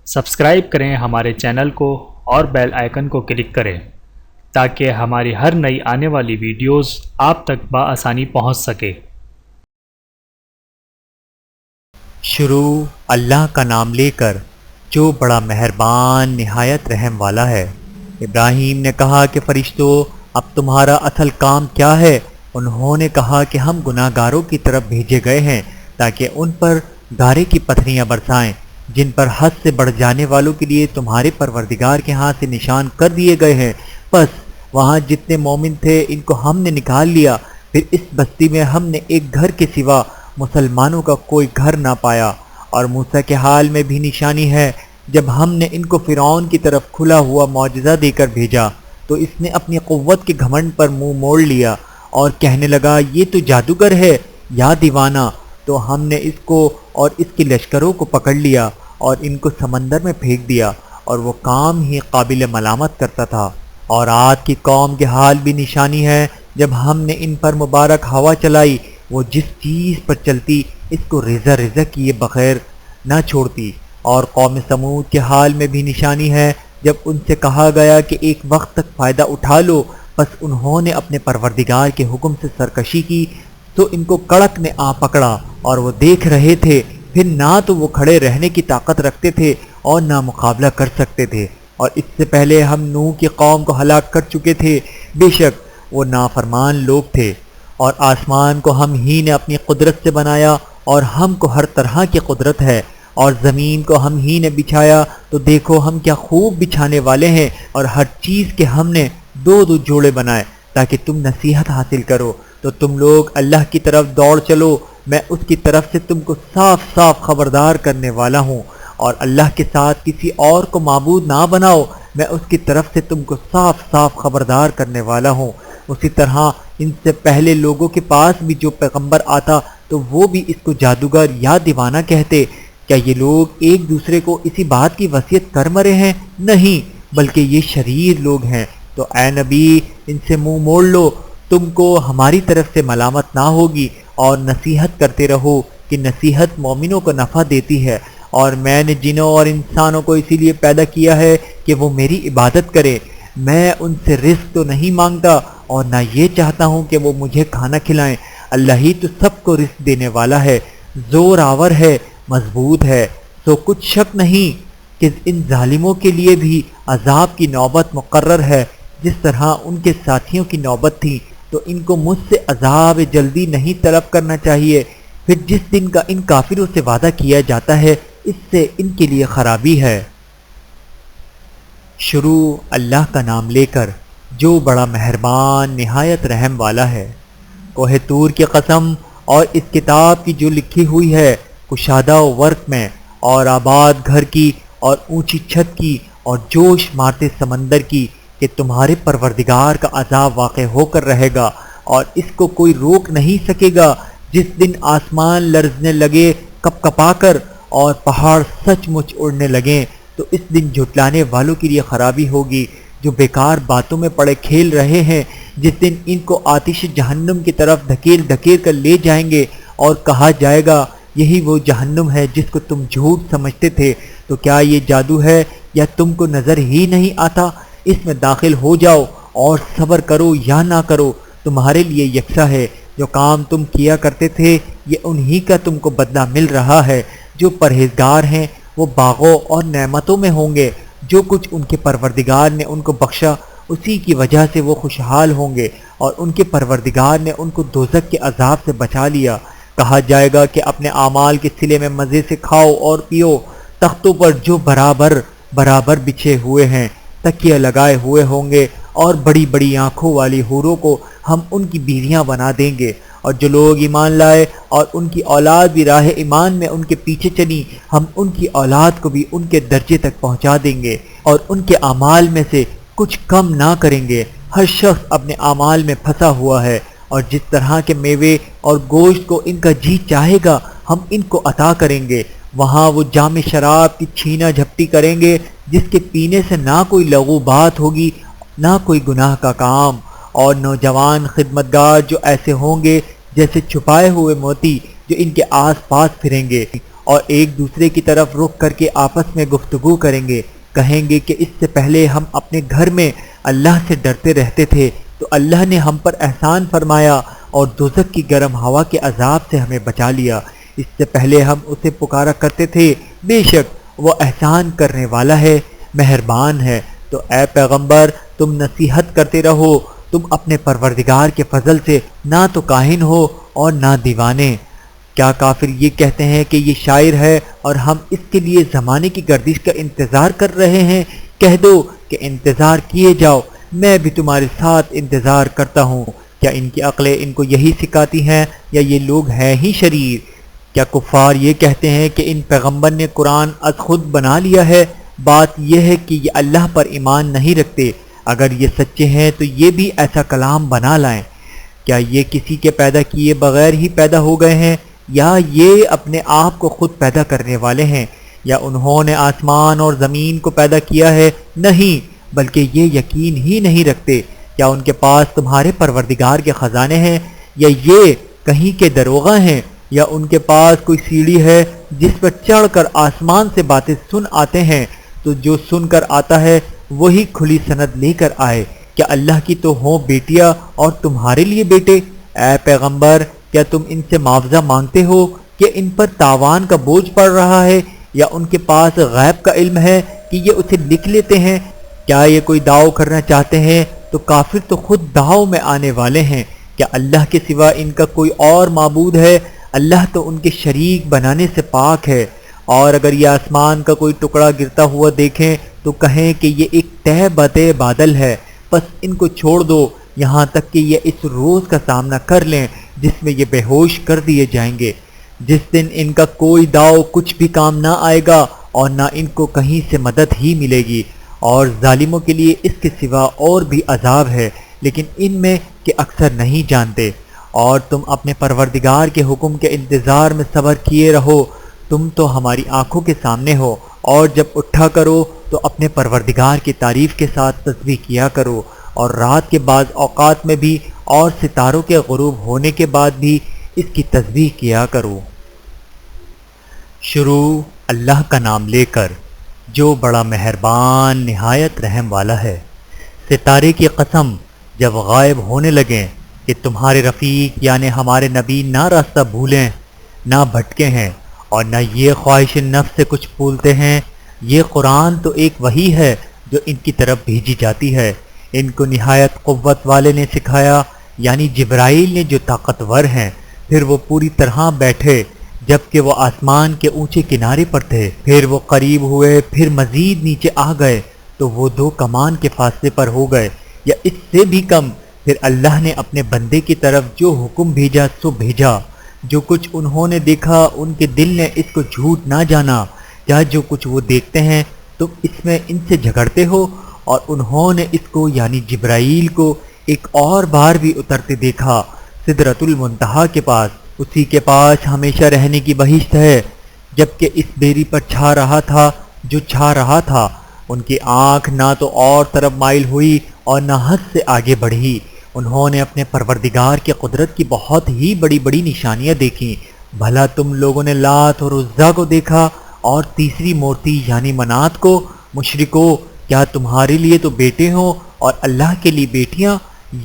Subscribe کریں ہمارے channel کو اور بیل آئیکن کو کلک کریں تاکہ ہماری ہر نئی آنے والی ویڈیوز آپ تک بآسانی پہنچ سکے۔ شروع اللہ کا نام لے کر جو بڑا مہربان نہایت رحم والا ہے۔ ابراہیم نے کہا کہ فرشتوں، اب تمہارا اصل کام کیا ہے؟ انہوں نے کہا کہ ہم گناہ گاروں کی طرف بھیجے گئے ہیں تاکہ ان پر گارے کی پتھریاں برسائیں جن پر حد سے بڑھ جانے والوں کے لیے تمہارے پروردگار کے ہاں سے نشان کر دیے گئے ہیں۔ بس وہاں جتنے مومن تھے ان کو ہم نے نکال لیا، پھر اس بستی میں ہم نے ایک گھر کے سوا مسلمانوں کا کوئی گھر نہ پایا۔ اور موسیٰ کے حال میں بھی نشانی ہے، جب ہم نے ان کو فرعون کی طرف کھلا ہوا معجزہ دے کر بھیجا تو اس نے اپنی قوت کے گھمنڈ پر منہ موڑ لیا اور کہنے لگا یہ تو جادوگر ہے یا دیوانہ۔ تو ہم نے اس کو اور اس کے لشکروں کو پکڑ لیا اور ان کو سمندر میں پھینک دیا، اور وہ کام ہی قابل ملامت کرتا تھا۔ اور عاد کی قوم کے حال بھی نشانی ہے، جب ہم نے ان پر مبارک ہوا چلائی، وہ جس چیز پر چلتی اس کو ریزہ ریزہ کیے بغیر نہ چھوڑتی۔ اور قوم سمود کے حال میں بھی نشانی ہے، جب ان سے کہا گیا کہ ایک وقت تک فائدہ اٹھا لو، بس انہوں نے اپنے پروردگار کے حکم سے سرکشی کی تو ان کو کڑک نے آ پکڑا، اور وہ دیکھ رہے تھے، پھر نہ تو وہ کھڑے رہنے کی طاقت رکھتے تھے اور نہ مقابلہ کر سکتے تھے۔ اور اس سے پہلے ہم نوح کی قوم کو ہلاک کر چکے تھے، بے شک وہ نافرمان لوگ تھے۔ اور آسمان کو ہم ہی نے اپنی قدرت سے بنایا، اور ہم کو ہر طرح کی قدرت ہے۔ اور زمین کو ہم ہی نے بچھایا، تو دیکھو ہم کیا خوب بچھانے والے ہیں۔ اور ہر چیز کے ہم نے دو دو جوڑے بنائے تاکہ تم نصیحت حاصل کرو، تو تم لوگ اللہ کی طرف دوڑ چلو۔ میں اس کی طرف سے تم کو صاف صاف خبردار کرنے والا ہوں، اور اللہ کے ساتھ کسی اور کو معبود نہ بناؤ، میں اس کی طرف سے تم کو صاف صاف خبردار کرنے والا ہوں۔ اسی طرح ان سے پہلے لوگوں کے پاس بھی جو پیغمبر آتا تو وہ بھی اس کو جادوگر یا دیوانہ کہتے۔ کیا یہ لوگ ایک دوسرے کو اسی بات کی وصیت کر مرے ہیں؟ نہیں، بلکہ یہ شریر لوگ ہیں۔ تو اے نبی، ان سے منہ موڑ لو، تم کو ہماری طرف سے ملامت نہ ہوگی، اور نصیحت کرتے رہو کہ نصیحت مومنوں کو نفع دیتی ہے۔ اور میں نے جنوں اور انسانوں کو اسی لیے پیدا کیا ہے کہ وہ میری عبادت کرے۔ میں ان سے رزق تو نہیں مانگتا اور نہ یہ چاہتا ہوں کہ وہ مجھے کھانا کھلائیں۔ اللہ ہی تو سب کو رزق دینے والا ہے، زور آور ہے، مضبوط ہے۔ تو کچھ شک نہیں کہ ان ظالموں کے لیے بھی عذاب کی نوبت مقرر ہے، جس طرح ان کے ساتھیوں کی نوبت تھی۔ تو ان کو مجھ سے عذاب جلدی نہیں طلب کرنا چاہیے، پھر جس دن کا ان کافروں سے وعدہ کیا جاتا ہے اس سے ان کے لیے خرابی ہے۔ شروع اللہ کا نام لے کر جو بڑا مہربان نہایت رحم والا ہے۔ کوہ طور کی قسم اور اس کتاب کی جو لکھی ہوئی ہے کشادہ و ورق میں، اور آباد گھر کی اور اونچی چھت کی اور جوش مارتے سمندر کی، کہ تمہارے پروردگار کا عذاب واقع ہو کر رہے گا اور اس کو کوئی روک نہیں سکے گا۔ جس دن آسمان لرزنے لگے کپ کپا کر اور پہاڑ سچ مچ اڑنے لگیں، تو اس دن جھٹلانے والوں کے لیے خرابی ہوگی جو بیکار باتوں میں پڑے کھیل رہے ہیں۔ جس دن ان کو آتش جہنم کی طرف دھکیل دھکیل کر لے جائیں گے اور کہا جائے گا یہی وہ جہنم ہے جس کو تم جھوٹ سمجھتے تھے، تو کیا یہ جادو ہے یا تم کو نظر ہی نہیں آتا؟ اس میں داخل ہو جاؤ اور صبر کرو یا نہ کرو، تمہارے لیے یکساں ہے۔ جو کام تم کیا کرتے تھے یہ انہی کا تم کو بدلہ مل رہا ہے۔ جو پرہیزگار ہیں وہ باغوں اور نعمتوں میں ہوں گے، جو کچھ ان کے پروردگار نے ان کو بخشا اسی کی وجہ سے وہ خوشحال ہوں گے، اور ان کے پروردگار نے ان کو دوزخ کے عذاب سے بچا لیا۔ کہا جائے گا کہ اپنے اعمال کے صلے میں مزے سے کھاؤ اور پیو، تختوں پر جو برابر برابر بچھے ہوئے ہیں، تکیے لگائے ہوئے ہوں گے، اور بڑی بڑی آنکھوں والی حوروں کو ہم ان کی بیویاں بنا دیں گے۔ اور جو لوگ ایمان لائے اور ان کی اولاد بھی راہ ایمان میں ان کے پیچھے چلی، ہم ان کی اولاد کو بھی ان کے درجے تک پہنچا دیں گے اور ان کے اعمال میں سے کچھ کم نہ کریں گے۔ ہر شخص اپنے اعمال میں پھنسا ہوا ہے، اور جس طرح کے میوے اور گوشت کو ان کا جی چاہے گا ہم ان کو عطا کریں گے۔ وہاں وہ جام شراب کی چھینا جھپٹی کریں گے، جس کے پینے سے نہ کوئی لغو بات ہوگی نہ کوئی گناہ کا کام۔ اور نوجوان خدمتگار جو ایسے ہوں گے جیسے چھپائے ہوئے موتی جو ان کے آس پاس پھریں گے، اور ایک دوسرے کی طرف رخ کر کے آپس میں گفتگو کریں گے، کہیں گے کہ اس سے پہلے ہم اپنے گھر میں اللہ سے ڈرتے رہتے تھے تو اللہ نے ہم پر احسان فرمایا اور دوزخ کی گرم ہوا کے عذاب سے ہمیں بچا لیا۔ اس سے پہلے ہم اسے پکارا کرتے تھے، بے شک وہ احسان کرنے والا ہے، مہربان ہے۔ تو اے پیغمبر تم نصیحت کرتے رہو، تم اپنے پروردگار کے فضل سے نہ تو کاہن ہو اور نہ دیوانے۔ کیا کافر یہ کہتے ہیں کہ یہ شاعر ہے اور ہم اس کے لیے زمانے کی گردش کا انتظار کر رہے ہیں؟ کہہ دو کہ انتظار کیے جاؤ، میں بھی تمہارے ساتھ انتظار کرتا ہوں۔ کیا ان کی عقلیں ان کو یہی سکھاتی ہیں یا یہ لوگ ہیں ہی شریر؟ کیا کفار یہ کہتے ہیں کہ ان پیغمبر نے قرآن از خود بنا لیا ہے؟ بات یہ ہے کہ یہ اللہ پر ایمان نہیں رکھتے۔ اگر یہ سچے ہیں تو یہ بھی ایسا کلام بنا لائیں۔ کیا یہ کسی کے پیدا کیے بغیر ہی پیدا ہو گئے ہیں یا یہ اپنے آپ کو خود پیدا کرنے والے ہیں؟ یا انہوں نے آسمان اور زمین کو پیدا کیا ہے؟ نہیں، بلکہ یہ یقین ہی نہیں رکھتے۔ کیا ان کے پاس تمہارے پروردگار کے خزانے ہیں یا یہ کہیں کے دروغہ ہیں؟ یا ان کے پاس کوئی سیڑھی ہے جس پر چڑھ کر آسمان سے باتیں سن آتے ہیں؟ تو جو سن کر آتا ہے وہی کھلی سند لے کر آئے۔ کیا اللہ کی تو ہوں بیٹیاں اور تمہارے لیے بیٹے؟ اے پیغمبر کیا تم ان سے معاوضہ مانگتے ہو کہ ان پر تاوان کا بوجھ پڑ رہا ہے، یا ان کے پاس غیب کا علم ہے کہ یہ اسے لکھ لیتے ہیں؟ کیا یہ کوئی دعو کرنا چاہتے ہیں تو کافر تو خود دعو میں آنے والے ہیں۔ کیا اللہ کے سوا ان کا کوئی اور معبود ہے؟ اللہ تو ان کے شریک بنانے سے پاک ہے۔ اور اگر یہ آسمان کا کوئی ٹکڑا گرتا ہوا دیکھیں تو کہیں کہ یہ ایک تہ بتہ بادل ہے، پس ان کو چھوڑ دو یہاں تک کہ یہ اس روز کا سامنا کر لیں جس میں یہ بے ہوش کر دیے جائیں گے، جس دن ان کا کوئی داؤ کچھ بھی کام نہ آئے گا اور نہ ان کو کہیں سے مدد ہی ملے گی۔ اور ظالموں کے لیے اس کے سوا اور بھی عذاب ہے، لیکن ان میں کہ اکثر نہیں جانتے۔ اور تم اپنے پروردگار کے حکم کے انتظار میں صبر کیے رہو، تم تو ہماری آنکھوں کے سامنے ہو، اور جب اٹھا کرو تو اپنے پروردگار کی تعریف کے ساتھ تسبیح کیا کرو، اور رات کے بعض اوقات میں بھی اور ستاروں کے غروب ہونے کے بعد بھی اس کی تسبیح کیا کرو۔ شروع اللہ کا نام لے کر جو بڑا مہربان نہایت رحم والا ہے۔ ستارے کی قسم جب غائب ہونے لگیں کہ تمہارے رفیق یعنی ہمارے نبی نہ راستہ بھولیں نہ بھٹکے ہیں اور نہ یہ خواہش نفس سے کچھ بھولتے ہیں۔ یہ قرآن تو ایک وحی ہے جو ان کی طرف بھیجی جاتی ہے۔ ان کو نہایت قوت والے نے سکھایا، یعنی جبرائیل نے جو طاقتور ہیں۔ پھر وہ پوری طرح بیٹھے جبکہ وہ آسمان کے اونچے کنارے پر تھے، پھر وہ قریب ہوئے، پھر مزید نیچے آ گئے تو وہ 2 کمان کے فاصلے پر ہو گئے یا اس سے بھی کم۔ پھر اللہ نے اپنے بندے کی طرف جو حکم بھیجا سو بھیجا۔ جو کچھ انہوں نے دیکھا ان کے دل نے اس کو جھوٹ نہ جانا، یا جو کچھ وہ دیکھتے ہیں تم اس میں ان سے جھگڑتے ہو۔ اور انہوں نے اس کو یعنی جبرائیل کو ایک اور بار بھی اترتے دیکھا سدرۃ المنتہا کے پاس۔ اسی کے پاس ہمیشہ رہنے کی بہشت ہے، جبکہ اس بیری پر چھا رہا تھا جو چھا رہا تھا۔ ان کی آنکھ نہ تو اور طرف مائل ہوئی اور نہ حد سے آگے بڑھی۔ انہوں نے اپنے پروردگار کی قدرت کی بہت ہی بڑی بڑی نشانیاں دیکھیں۔ بھلا تم لوگوں نے لات اور عزا کو دیکھا اور تیسری مورتی یعنی منات کو؟ مشرکو کیا تمہارے لیے تو بیٹے ہوں اور اللہ کے لیے بیٹیاں؟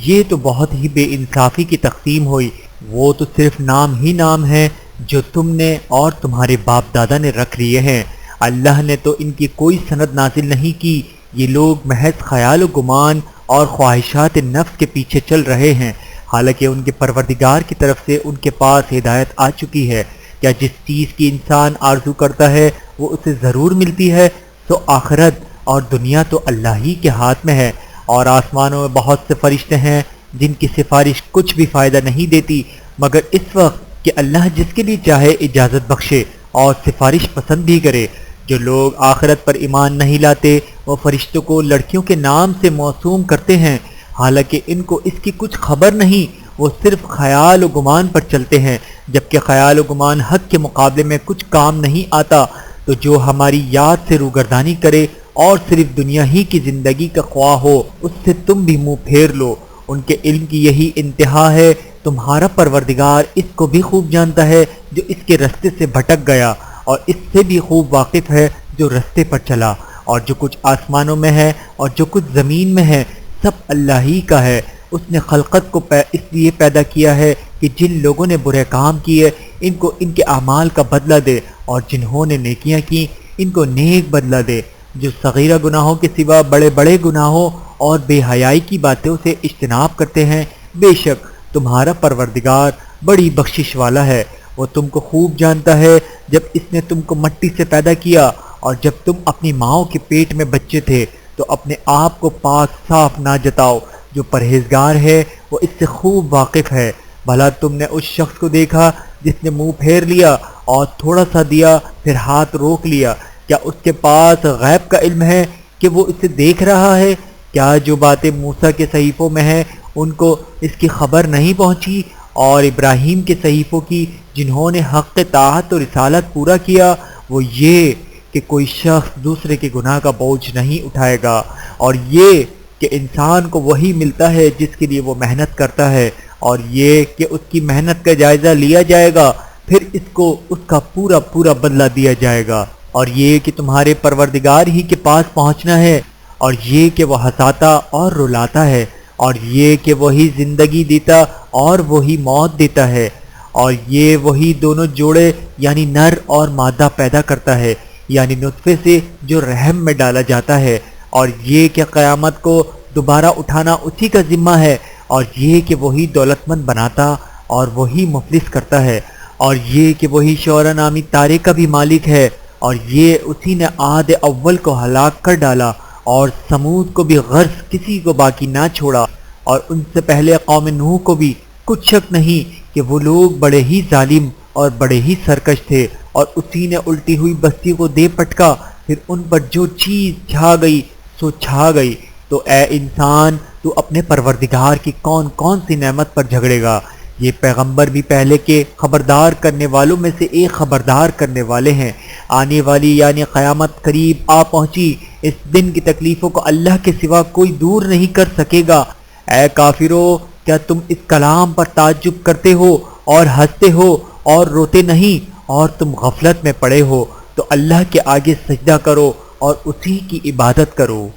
یہ تو بہت ہی بے انصافی کی تقسیم ہوئی۔ وہ تو صرف نام ہی نام ہے جو تم نے اور تمہارے باپ دادا نے رکھ لیے ہیں۔ اللہ نے تو ان کی کوئی سند نازل نہیں کی۔ یہ لوگ محض خیال و گمان اور خواہشات نفس کے پیچھے چل رہے ہیں، حالانکہ ان کے پروردگار کی طرف سے ان کے پاس ہدایت آ چکی ہے۔ کیا جس چیز کی انسان آرزو کرتا ہے وہ اسے ضرور ملتی ہے؟ تو آخرت اور دنیا تو اللہ ہی کے ہاتھ میں ہے۔ اور آسمانوں میں بہت سے فرشتے ہیں جن کی سفارش کچھ بھی فائدہ نہیں دیتی مگر اس وقت کہ اللہ جس کے لیے چاہے اجازت بخشے اور سفارش پسند بھی کرے۔ جو لوگ آخرت پر ایمان نہیں لاتے وہ فرشتوں کو لڑکیوں کے نام سے موسوم کرتے ہیں، حالانکہ ان کو اس کی کچھ خبر نہیں۔ وہ صرف خیال و گمان پر چلتے ہیں، جبکہ خیال و گمان حق کے مقابلے میں کچھ کام نہیں آتا۔ تو جو ہماری یاد سے روگردانی کرے اور صرف دنیا ہی کی زندگی کا خواہ ہو اس سے تم بھی منہ پھیر لو۔ ان کے علم کی یہی انتہا ہے۔ تمہارا پروردگار اس کو بھی خوب جانتا ہے جو اس کے رستے سے بھٹک گیا اور اس سے بھی خوب واقف ہے جو رستے پر چلا، اور جو کچھ آسمانوں میں ہے اور جو کچھ زمین میں ہے سب اللہ ہی کا ہے۔ اس نے خلقت کو اس لیے پیدا کیا ہے کہ جن لوگوں نے برے کام کیے ان کو ان کے اعمال کا بدلہ دے، اور جنہوں نے نیکیاں کی ان کو نیک بدلہ دے۔ جو صغیرہ گناہوں کے سوا بڑے بڑے گناہوں اور بے حیائی کی باتوں سے اجتناب کرتے ہیں، بے شک تمہارا پروردگار بڑی بخشش والا ہے۔ وہ تم کو خوب جانتا ہے جب اس نے تم کو مٹی سے پیدا کیا، اور جب تم اپنی ماؤں کے پیٹ میں بچے تھے تو اپنے آپ کو پاک صاف نہ جتاؤ۔ جو پرہیزگار ہے وہ اس سے خوب واقف ہے۔ بھلا تم نے اس شخص کو دیکھا جس نے منہ پھیر لیا اور تھوڑا سا دیا پھر ہاتھ روک لیا؟ کیا اس کے پاس غیب کا علم ہے کہ وہ اسے دیکھ رہا ہے؟ کیا جو باتیں موسیٰ کے صحیفوں میں ہیں ان کو اس کی خبر نہیں پہنچی، اور ابراہیم کے صحیفوں کی جنہوں نے حق طاعت و رسالت پورا کیا؟ وہ یہ کہ کوئی شخص دوسرے کے گناہ کا بوجھ نہیں اٹھائے گا، اور یہ کہ انسان کو وہی ملتا ہے جس کے لیے وہ محنت کرتا ہے، اور یہ کہ اس کی محنت کا جائزہ لیا جائے گا، پھر اس کو اس کا پورا پورا بدلہ دیا جائے گا، اور یہ کہ تمہارے پروردگار ہی کے پاس پہنچنا ہے، اور یہ کہ وہ ہنساتا اور رلاتا ہے، اور یہ کہ وہی زندگی دیتا اور وہی موت دیتا ہے، اور یہ وہی دونوں جوڑے یعنی نر اور مادہ پیدا کرتا ہے، یعنی نطفے سے جو رحم میں ڈالا جاتا ہے، اور یہ کہ قیامت کو دوبارہ اٹھانا اسی کا ذمہ ہے، اور یہ کہ وہی دولت مند بناتا اور وہی مفلس کرتا ہے، اور یہ کہ وہی شعرا نامی تارے کا بھی مالک ہے، اور یہ اسی نے عاد اول کو ہلاک کر ڈالا اور سمود کو بھی غرض کسی کو باقی نہ چھوڑا، اور ان سے پہلے قوم نوح کو بھی۔ کچھ شک نہیں کہ وہ لوگ بڑے ہی ظالم اور بڑے ہی سرکش تھے، اور اسی نے الٹی ہوئی بستی کو دے پٹکا، پھر ان پر جو چیز چھا گئی سو چھا گئی۔ تو اے انسان تو اپنے پروردگار کی کون کون سی نعمت پر جھگڑے گا؟ یہ پیغمبر بھی پہلے کے خبردار کرنے والوں میں سے ایک خبردار کرنے والے ہیں۔ آنے والی یعنی قیامت قریب آ پہنچی، اس دن کی تکلیفوں کو اللہ کے سوا کوئی دور نہیں کر سکے گا۔ اے کافرو، کیا تم اس کلام پر تعجب کرتے ہو اور ہنستے ہو اور روتے نہیں، اور تم غفلت میں پڑے ہو؟ تو اللہ کے آگے سجدہ کرو اور اسی کی عبادت کرو۔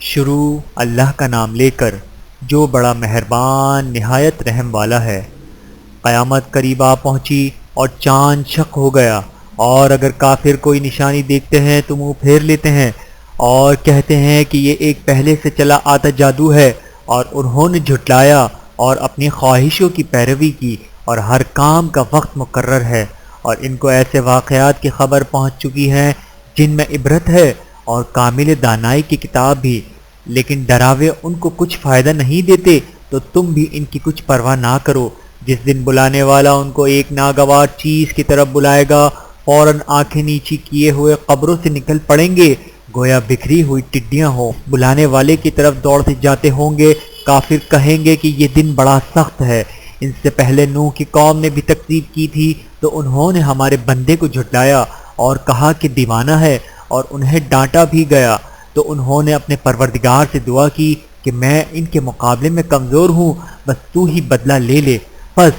شروع اللہ کا نام لے کر جو بڑا مہربان نہایت رحم والا ہے۔ قیامت قریب آ پہنچی اور چاند شق ہو گیا، اور اگر کافر کوئی نشانی دیکھتے ہیں تو منہ پھیر لیتے ہیں اور کہتے ہیں کہ یہ ایک پہلے سے چلا آتا جادو ہے، اور انہوں نے جھٹلایا اور اپنی خواہشوں کی پیروی کی، اور ہر کام کا وقت مقرر ہے، اور ان کو ایسے واقعات کی خبر پہنچ چکی ہے جن میں عبرت ہے اور کامل دانائی کی کتاب بھی، لیکن ڈراوے ان کو کچھ فائدہ نہیں دیتے، تو تم بھی ان کی کچھ پرواہ نہ کرو۔ جس دن بلانے والا ان کو ایک ناگوار چیز کی طرف بلائے گا، فوراً آنکھیں نیچی کیے ہوئے قبروں سے نکل پڑیں گے گویا بکھری ہوئی ٹڈیاں ہوں۔ بلانے والے کی طرف دوڑتے جاتے ہوں گے۔ کافر کہیں گے کہ یہ دن بڑا سخت ہے۔ ان سے پہلے نوح کی قوم نے بھی تکذیب کی تھی، تو انہوں نے ہمارے بندے کو جھٹلایا اور کہا کہ دیوانہ ہے، اور انہیں ڈانٹا بھی گیا۔ تو انہوں نے اپنے پروردگار سے دعا کی کہ میں ان کے مقابلے میں کمزور ہوں، بس تو ہی بدلہ لے لے۔ پس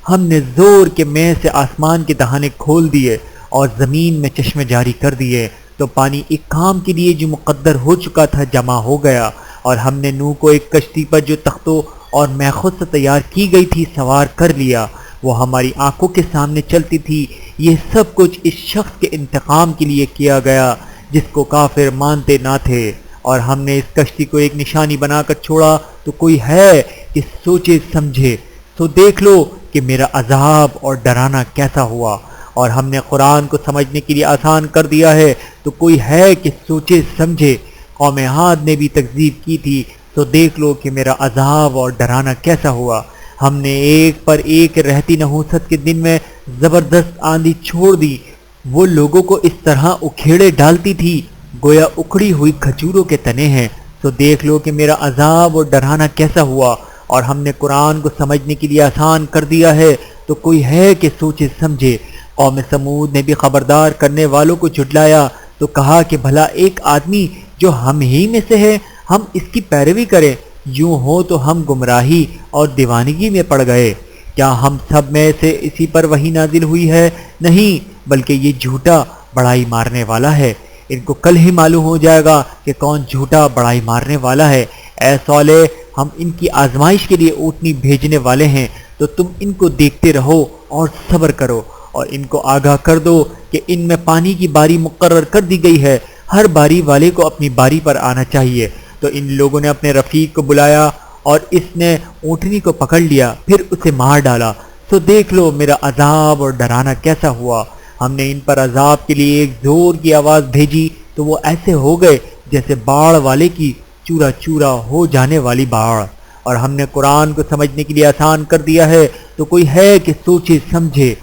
ہم نے زور کے میں سے آسمان کے دہانے کھول دیے اور زمین میں چشمے جاری کر دیے، تو پانی ایک کام کے لیے جو مقدر ہو چکا تھا جمع ہو گیا، اور ہم نے نوح کو ایک کشتی پر جو تختوں اور میخوں سے تیار کی گئی تھی سوار کر لیا، وہ ہماری آنکھوں کے سامنے چلتی تھی۔ یہ سب کچھ اس شخص کے انتقام کے لیے کیا گیا جس کو کافر مانتے نہ تھے، اور ہم نے اس کشتی کو ایک نشانی بنا کر چھوڑا، تو کوئی ہے کہ سوچے سمجھے؟ تو دیکھ لو کہ میرا عذاب اور ڈرانا کیسا ہوا، اور ہم نے قرآن کو سمجھنے کے لیے آسان کر دیا ہے، تو کوئی ہے کہ سوچے سمجھے؟ قوم عاد نے بھی تکذیب کی تھی، تو دیکھ لو کہ میرا عذاب اور ڈرانا کیسا ہوا۔ ہم نے ایک پر ایک رہتی نحوست کے دن میں زبردست آندھی چھوڑ دی، وہ لوگوں کو اس طرح اکھیڑے ڈالتی تھی گویا اکھڑی ہوئی کھجوروں کے تنے ہیں۔ تو دیکھ لو کہ میرا عذاب اور ڈرانا کیسا ہوا، اور ہم نے قرآن کو سمجھنے کے لیے آسان کر دیا ہے، تو کوئی ہے کہ سوچے سمجھے؟ قوم سمود نے بھی خبردار کرنے والوں کو جھٹلایا، تو کہا کہ بھلا ایک آدمی جو ہم ہی میں سے ہے، ہم اس کی پیروی کریں؟ یوں ہو تو ہم گمراہی اور دیوانگی میں پڑ گئے۔ کیا ہم سب میں سے اسی پر وحی نازل ہوئی ہے؟ نہیں، بلکہ یہ جھوٹا بڑائی مارنے والا ہے۔ ان کو کل ہی معلوم ہو جائے گا کہ کون جھوٹا بڑائی مارنے والا ہے۔ اے صالح، ہم ان کی آزمائش کے لیے اونٹنی بھیجنے والے ہیں، تو تم ان کو دیکھتے رہو اور صبر کرو، اور ان کو آگاہ کر دو کہ ان میں پانی کی باری مقرر کر دی گئی ہے، ہر باری والے کو اپنی باری پر آنا چاہیے۔ تو ان لوگوں نے اپنے رفیق کو بلایا اور اس نے اونٹنی کو پکڑ لیا، پھر اسے مار ڈالا۔ تو دیکھ لو میرا عذاب اور ڈرانا کیسا ہوا۔ ہم نے ان پر عذاب کے لیے ایک زور کی آواز بھیجی تو وہ ایسے ہو گئے جیسے باڑ والے کی چورا چورا ہو جانے والی باڑ۔ اور ہم نے قرآن کو سمجھنے کے لیے آسان کر دیا ہے، تو کوئی ہے کہ سوچے سمجھے۔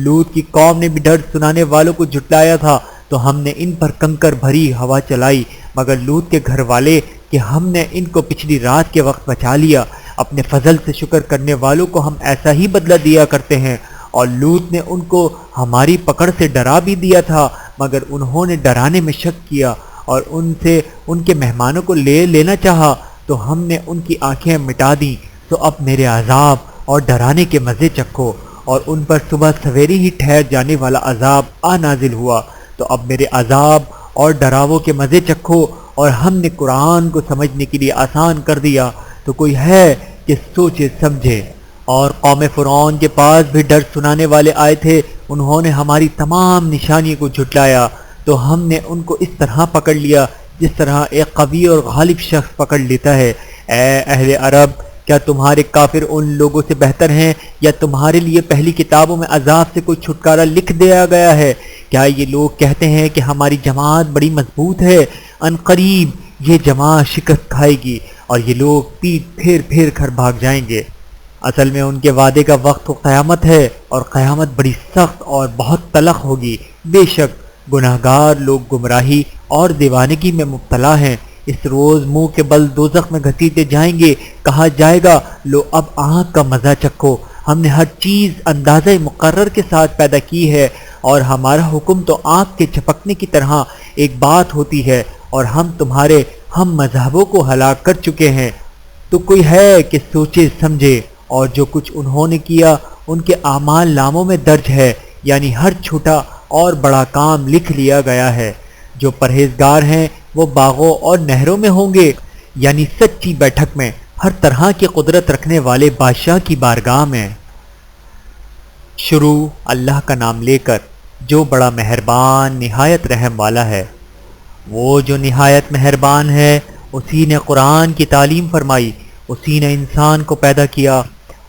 لوط کی قوم نے بھی ڈر سنانے والوں کو جھٹلایا تھا، تو ہم نے ان پر کنکر بھری ہوا چلائی، مگر لوط کے گھر والے کہ ہم نے ان کو پچھلی رات کے وقت بچا لیا۔ اپنے فضل سے شکر کرنے والوں کو ہم ایسا ہی بدلہ دیا کرتے ہیں۔ اور لوط نے ان کو ہماری پکڑ سے ڈرا بھی دیا تھا، مگر انہوں نے ڈرانے میں شک کیا اور ان سے ان کے مہمانوں کو لے لینا چاہا، تو ہم نے ان کی آنکھیں مٹا دیں۔ تو اب میرے عذاب اور ڈرانے کے مزے چکھو، اور ان پر صبح سویرے ہی ٹھہر جانے والا عذاب آ نازل ہوا۔ تو اب میرے عذاب اور ڈراووں کے مزے چکھو، اور ہم نے قرآن کو سمجھنے کے لیے آسان کر دیا، تو کوئی ہے کہ سوچے سمجھے۔ اور قوم فرعون کے پاس بھی ڈر سنانے والے آئے تھے، انہوں نے ہماری تمام نشانیوں کو جھٹلایا، تو ہم نے ان کو اس طرح پکڑ لیا جس طرح ایک قوی اور غالب شخص پکڑ لیتا ہے۔ اے اہل عرب، کیا تمہارے کافر ان لوگوں سے بہتر ہیں، یا تمہارے لیے پہلی کتابوں میں عذاب سے کوئی چھٹکارا لکھ دیا گیا ہے؟ کیا یہ لوگ کہتے ہیں کہ ہماری جماعت بڑی مضبوط ہے؟ ان قریب یہ جماعت شکست کھائے گی، اور یہ لوگ پیٹ پھیر پھیر کر بھاگ جائیں گے۔ اصل میں ان کے وعدے کا وقت تو قیامت ہے، اور قیامت بڑی سخت اور بہت تلخ ہوگی۔ بے شک گناہگار لوگ گمراہی اور دیوانگی میں مبتلا ہیں۔ اس روز منہ کے بل دوزخ میں گھسیٹے جائیں گے، کہا جائے گا لو اب آنکھ کا مزہ چکھو، ہم نے ہر چیز اندازہ مقرر کے ساتھ پیدا کی ہے، اور ہمارا حکم تو آنکھ کے جھپکنے کی طرح ایک بات ہوتی ہے، اور ہم تمہارے ہم مذہبوں کو ہلاک کر چکے ہیں۔ تو کوئی ہے کہ سوچے سمجھے۔ اور جو کچھ انہوں نے کیا ان کے اعمال ناموں میں درج ہے، یعنی ہر چھوٹا اور بڑا کام لکھ لیا گیا ہے۔ جو پرہیزگار ہیں وہ باغوں اور نہروں میں ہوں گے، یعنی سچی بیٹھک میں، ہر طرح کی قدرت رکھنے والے بادشاہ کی بارگاہ میں۔ شروع اللہ کا نام لے کر جو بڑا مہربان نہایت رحم والا ہے۔ وہ جو نہایت مہربان ہے، اسی نے قرآن کی تعلیم فرمائی، اسی نے انسان کو پیدا کیا،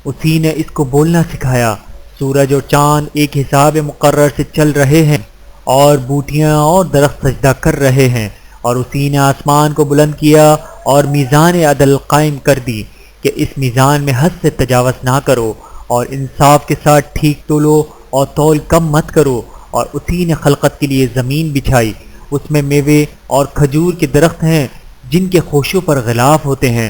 اسی نے اس کو بولنا سکھایا۔ سورج اور چاند ایک حساب مقرر سے چل رہے ہیں، اور بوٹیاں اور درخت سجدہ کر رہے ہیں، اور اسی نے آسمان کو بلند کیا اور میزان عدل قائم کر دی کہ اس میزان میں حد سے تجاوز نہ کرو، اور انصاف کے ساتھ ٹھیک تولو اور تول کم مت کرو۔ اور اسی نے خلقت کے لیے زمین بچھائی، اس میں میوے اور کھجور کے درخت ہیں جن کے خوشوں پر غلاف ہوتے ہیں،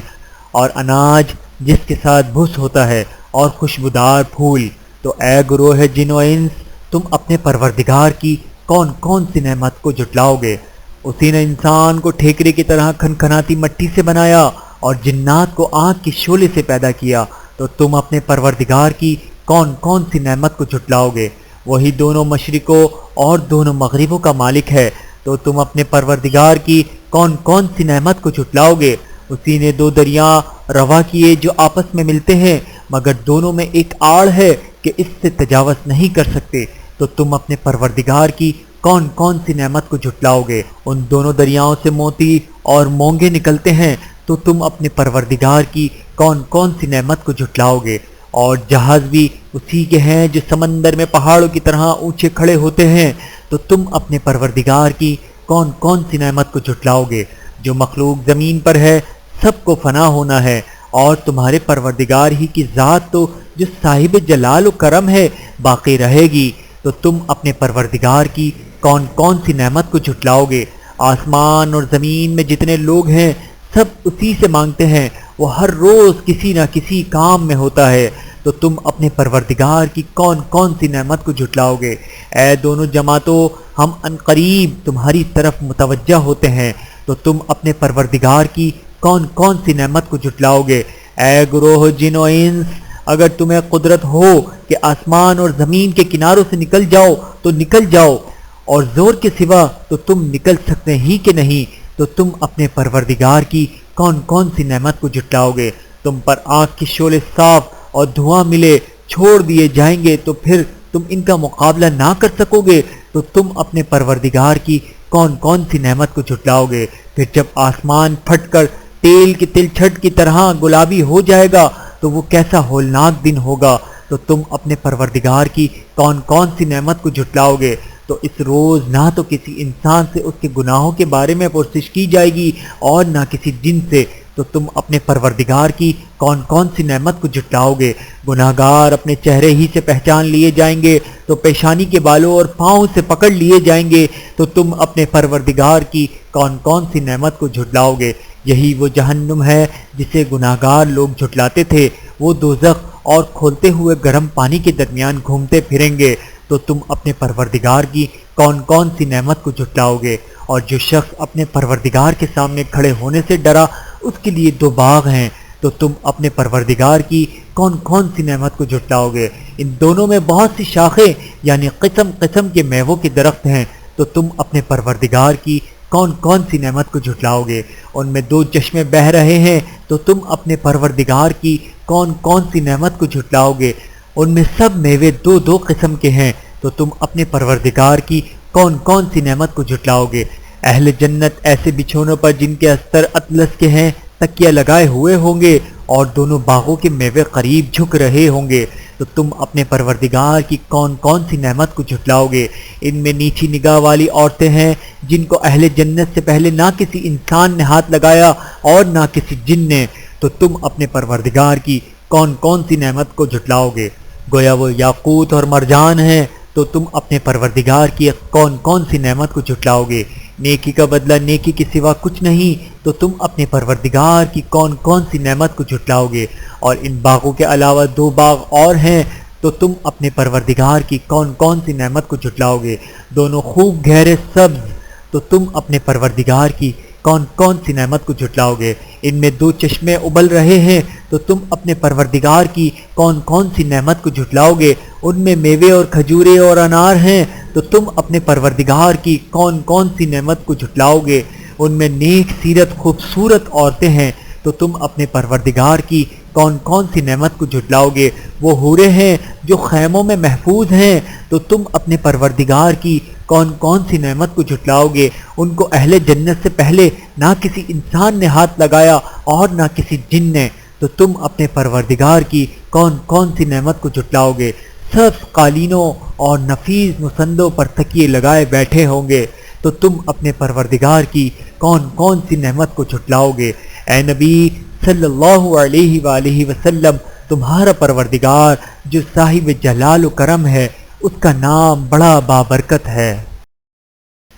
اور اناج جس کے ساتھ بھس ہوتا ہے، اور خوشبودار پھول۔ تو اے گروہ جن و انس، تم اپنے پروردگار کی کون کون سی نعمت کو جھٹلاؤ گے؟ اسی نے انسان کو ٹھیکرے کی طرح کھنکھناتی مٹی سے بنایا، اور جنات کو آنکھ کی شعلے سے پیدا کیا، تو تم اپنے پروردگار کی کون کون سی نعمت کو جھٹلاؤ گے؟ وہی دونوں مشرقوں اور دونوں مغربوں کا مالک ہے، تو تم اپنے پروردگار کی کون کون سی نعمت کو جھٹلاؤ گے؟ اسی نے دو دریا روا کیے جو آپس میں ملتے ہیں، مگر دونوں میں ایک آڑ ہے کہ اس سے تجاوز نہیں کر سکتے، تو تم اپنے پروردگار کی کون کون سی نعمت کو جھٹلاؤ گے؟ ان دونوں دریاؤں سے موتی اور مونگے نکلتے ہیں، تو تم اپنے پروردگار کی کون کون سی نعمت کو جھٹلاؤ گے؟ اور جہاز بھی اسی کے ہیں جو سمندر میں پہاڑوں کی طرح اونچے کھڑے ہوتے ہیں، تو تم اپنے پروردگار کی کون کون سی نعمت کو جھٹلاؤ گے؟ جو مخلوق زمین پر ہے سب کو فنا ہونا ہے، اور تمہارے پروردگار ہی کی ذات تو جو صاحب جلال و کرم ہے باقی رہے گی، تو تم اپنے پروردگار کی کون کون سی نعمت کو جھٹلاؤ گے؟ آسمان اور زمین میں جتنے لوگ ہیں سب اسی سے مانگتے ہیں، وہ ہر روز کسی نہ کسی کام میں ہوتا ہے، تو تم اپنے پروردگار کی کون کون سی نعمت کو جھٹلاؤ گے؟ اے دونوں جماعتوں، ہم عنقریب تمہاری طرف متوجہ ہوتے ہیں، تو تم اپنے پروردگار کی کون کون سی نعمت کو جھٹلاؤ گے؟ اے گروہ جن و انس، اگر تمہیں قدرت ہو کہ آسمان اور زمین کے کناروں سے نکل جاؤ تو نکل جاؤ، اور زور کے سوا تو تم نکل سکتے ہی کہ نہیں، تو تم اپنے پروردگار کی کون کون سی نعمت کو جھٹلاؤ گے؟ تم پر آگ کے شعلے صاف اور دھواں ملے چھوڑ دیے جائیں گے تو پھر تم ان کا مقابلہ نہ کر سکو گے، تو تم اپنے پروردگار کی کون کون سی نعمت کو جھٹلاؤ گے؟ پھر جب آسمان پھٹ کر تیل کے تل چھٹ کی طرح گلابی ہو جائے گا تو وہ کیسا ہولناک دن ہوگا، تو تم اپنے پروردگار کی کون کون سی نعمت کو جھٹلاؤ گے؟ تو اس روز نہ تو کسی انسان سے اس کے گناہوں کے بارے میں پرسش کی جائے گی اور نہ کسی جن سے، تو تم اپنے پروردگار کی کون کون سی نعمت کو جھٹلاؤ گے؟ گناہگار اپنے چہرے ہی سے پہچان لیے جائیں گے تو پیشانی کے بالوں اور پاؤں سے پکڑ لیے جائیں گے، تو تم اپنے پروردگار کی کون کون سی نعمت کو جھٹلاؤ گے؟ یہی وہ جہنم ہے جسے گناہگار لوگ جھٹلاتے تھے، وہ دوزخ اور کھولتے ہوئے گرم پانی کے درمیان گھومتے پھریں گے، تو تم اپنے پروردگار کی کون کون سی نعمت کو جھٹلاؤ گے؟ اور جو شخص اپنے پروردگار کے سامنے کھڑے ہونے سے ڈرا اس کے لیے 2 باغ ہیں، تو تم اپنے پروردگار کی کون کون سی نعمت کو جھٹلاؤ گے؟ ان دونوں میں بہت سی شاخیں یعنی قسم قسم کے میووں کے درخت ہیں، تو تم اپنے پروردگار کی کون کون سی نعمت کو جھٹلاؤ گے؟ ان میں 2 چشمے بہہ رہے ہیں، تو تم اپنے پروردگار کی کون کون سی نعمت کو جھٹلاؤ گے؟ ان میں سب میوے 2 قسم کے ہیں، تو تم اپنے پروردگار کی کون کون سی نعمت کو جھٹلاؤ گے؟ اہل جنت ایسے بچھونوں پر جن کے استر اطلس کے ہیں تکیہ لگائے ہوئے ہوں گے، اور دونوں باغوں کے میوے قریب جھک رہے ہوں گے، تو تم اپنے پروردگار کی کون کون سی نعمت کو جھٹلاؤ گے؟ ان میں نیچی نگاہ والی عورتیں ہیں جن کو اہل جنت سے پہلے نہ کسی انسان نے ہاتھ لگایا اور نہ کسی جن نے، تو تم اپنے پروردگار کی کون کون سی نعمت کو جھٹلاؤ گے؟ گویا وہ یاقوت اور مرجان ہیں، تو تم اپنے پروردگار کی کون کون سی نعمت کو جھٹلاؤ گے؟ نیکی کا بدلہ نیکی کے سوا کچھ نہیں، تو تم اپنے پروردگار کی کون کون سی نعمت کو جھٹلاؤ گے؟ اور ان باغوں کے علاوہ 2 باغ اور ہیں، تو تم اپنے پروردگار کی کون کون سی نعمت کو جھٹلاؤ گے؟ دونوں خوب گہرے سبز، تو تم اپنے پروردگار کی کون کون سی نعمت کو جھٹلاؤ گے؟ ان میں 2 چشمے ابل رہے ہیں، تو تم اپنے پروردگار کی کون کون سی نعمت کو جھٹلاؤ گے؟ ان میں میوے اور کھجورے اور انار ہیں، تو تم اپنے پروردگار کی کون کون سی نعمت کو جھٹلاؤ گے؟ ان میں نیک سیرت خوبصورت عورتیں ہیں، تو تم اپنے پروردگار کی کون کون سی نعمت کو جھٹلاؤ گے؟ وہ حوریں ہیں جو خیموں میں محفوظ ہیں، تو تم اپنے پروردگار کی کون کون سی نعمت کو جھٹلاؤ گے؟ ان کو اہل جنت سے پہلے نہ کسی انسان نے ہاتھ لگایا اور نہ کسی جن نے، تو تم اپنے پروردگار کی کون کون سی نعمت کو جھٹلاؤ گے؟ سبز قالینوں اور نفیس مسندوں پر تکیے لگائے بیٹھے ہوں گے، تو تم اپنے پروردگار کی کون کون سی نعمت کو جھٹلاؤ گے؟ اے نبی صلی اللہ علیہ وآلہ وسلم، تمہارا پروردگار جو صاحب جلال و کرم ہے، اس کا نام بڑا بابرکت ہے۔